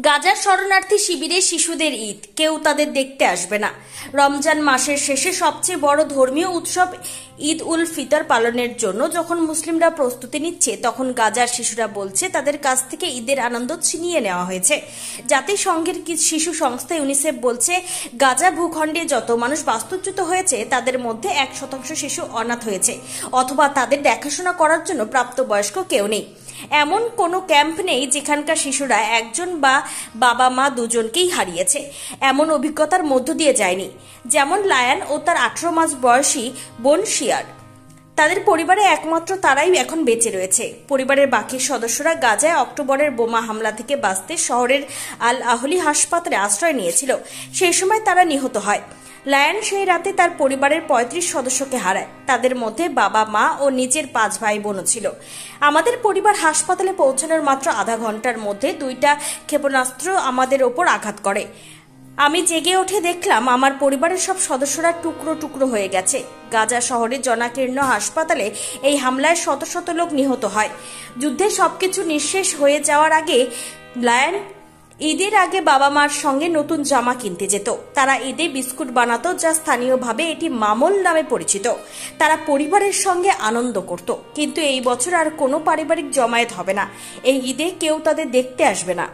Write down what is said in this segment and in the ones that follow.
গাজার শরণার্থী শিবিরে শিশুদের ঈদ, কেউ তাদের দেখতে আসবে না। রমজান মাসের শেষে সবচেয়ে বড় ধর্মীয় উৎসব ঈদ উল ফিতর পালনের জন্য যখন মুসলিমরা প্রস্তুতি নিচ্ছে, তখন গাজার শিশুরা বলছে তাদের কাছ থেকে ঈদের আনন্দ ছিনিয়ে নেওয়া হয়েছে। জাতিসংঘের শিশু সংস্থা ইউনিসেফ বলছে, গাজা ভূখণ্ডে যত মানুষ বাস্তুচ্যুত হয়েছে তাদের মধ্যে 1% শিশু অনাথ হয়েছে, অথবা তাদের দেখাশোনা করার জন্য প্রাপ্তবয়স্ক কেউ নেই। এমন কোনো ক্যাম্প নেই যেখানকার শিশুরা একজন বা বাবা মা দুজনকেই হারিয়েছে। এমন অভিজ্ঞতার মধ্য দিয়ে যায়নি, যেমন লায়ন ও তার 18 মাস বয়সী বোন শিয়ার। তাদের পরিবারে একমাত্র তারাই এখন বেঁচে রয়েছে। পরিবারের বাকি সদস্যরা গাজায় অক্টোবরের বোমা হামলা থেকে বাঁচতে শহরের আল আহলি হাসপাতালে আশ্রয় নিয়েছিল। সেই সময় তারা নিহত হয়। লায়ন সেই রাতে তার পরিবারের 35 সদস্যকে হারায়। তাদের মধ্যে বাবা মা ও নিজের 5 ভাই বোনও ছিল। আমাদের পরিবার হাসপাতালে পৌঁছানোর মাত্র আধা ঘন্টার মধ্যে 2টা ক্ষেপণাস্ত্র আমাদের ওপর আঘাত করে। আমি জেগে উঠে দেখলাম আমার পরিবারের সব সদস্যরা টুকরো টুকরো হয়ে গেছে। গাজা শহরের জনাকীর্ণ হাসপাতালে এই হামলায় শত শত লোক নিহত হয়। যুদ্ধে সবকিছু নিঃশেষ হয়ে যাওয়ার আগে লায়ন ঈদের আগে বাবা মার সঙ্গে নতুন জামা কিনতে যেত। তারা ঈদে বিস্কুট বানাতো, যা স্থানীয়ভাবে এটি মামল নামে পরিচিত। তারা পরিবারের সঙ্গে আনন্দ করত। কিন্তু এই বছর আর কোনো পারিবারিক জমায়েত হবে না। এই ঈদে কেউ তাদের দেখতে আসবে না।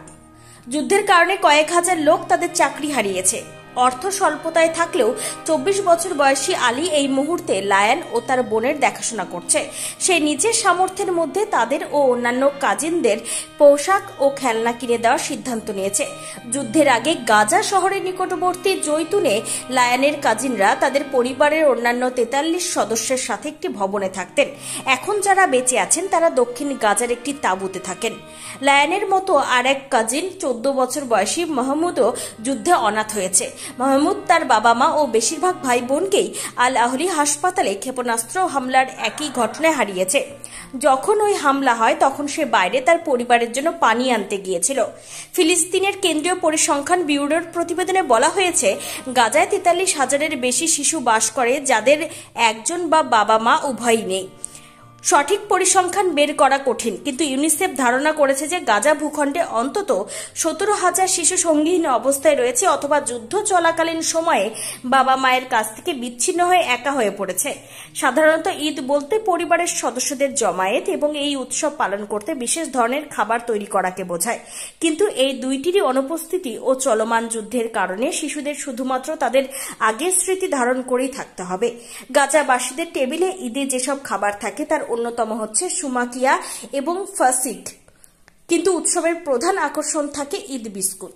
যুদ্ধের কারণে কয়েক হাজার লোক তাদের চাকরি হারিয়েছে। অর্থ স্বল্পতায় থাকলেও 24 বছর বয়সী আলী এই মুহূর্তে লায়ন ও তার বোনের দেখাশোনা করছে। সে নিজের সামর্থ্যের মধ্যে তাদের ও অন্যান্য কাজিনদের পোশাক ও খেলনা কিনে দেওয়ার সিদ্ধান্ত নিয়েছে। যুদ্ধের আগে গাজা শহরের নিকটবর্তী জৈতুনে লায়নের কাজিনরা তাদের পরিবারের অন্যান্য 43 সদস্যের সাথে একটি ভবনে থাকতেন। এখন যারা বেঁচে আছেন তারা দক্ষিণ গাজার একটি তাঁবুতে থাকেন। লায়নের মতো আর এক কাজিন 14 বছর বয়সী মাহমুদও যুদ্ধে অনাথ হয়েছে। মাহমুদ তার বাবা মা ও বেশিরভাগ ভাই বোনকেই আল আহলি হাসপাতালে ক্ষেপণাস্ত্র হামলার একই ঘটনায় হারিয়েছে। যখন ওই হামলা হয় তখন সে বাইরে তার পরিবারের জন্য পানি আনতে গিয়েছিল। ফিলিস্তিনের কেন্দ্রীয় পরিসংখ্যান ব্যুরোর প্রতিবেদনে বলা হয়েছে, গাজায় 43,000-এর বেশি শিশু বাস করে যাদের একজন বা বাবা মা উভয়ই নেই। সঠিক পরিসংখ্যান বের করা কঠিন, কিন্তু ইউনিসেফ ধারণা করেছে যে গাজা ভূখণ্ডে অন্তত 17,000 শিশু সঙ্গীহীন অবস্থায় রয়েছে, অথবা যুদ্ধ চলাকালীন সময়ে বাবা মায়ের কাছ থেকে বিচ্ছিন্ন হয়ে একা হয়ে পড়েছে। সাধারণত ঈদ বলতে পরিবারের সদস্যদের জমায়েত এবং এই উৎসব পালন করতে বিশেষ ধরনের খাবার তৈরি করাকে বোঝায়। কিন্তু এই দুইটিরই অনুপস্থিতি ও চলমান যুদ্ধের কারণে শিশুদের শুধুমাত্র তাদের আগের স্মৃতি ধারণ করেই থাকতে হবে। গাজাবাসীদের টেবিলে ঈদে যেসব খাবার থাকে তার অন্যতম হচ্ছে সুমাকিয়া এবং ফাসিক, কিন্তু উৎসবের প্রধান আকর্ষণ থাকে ঈদ বিস্কুট।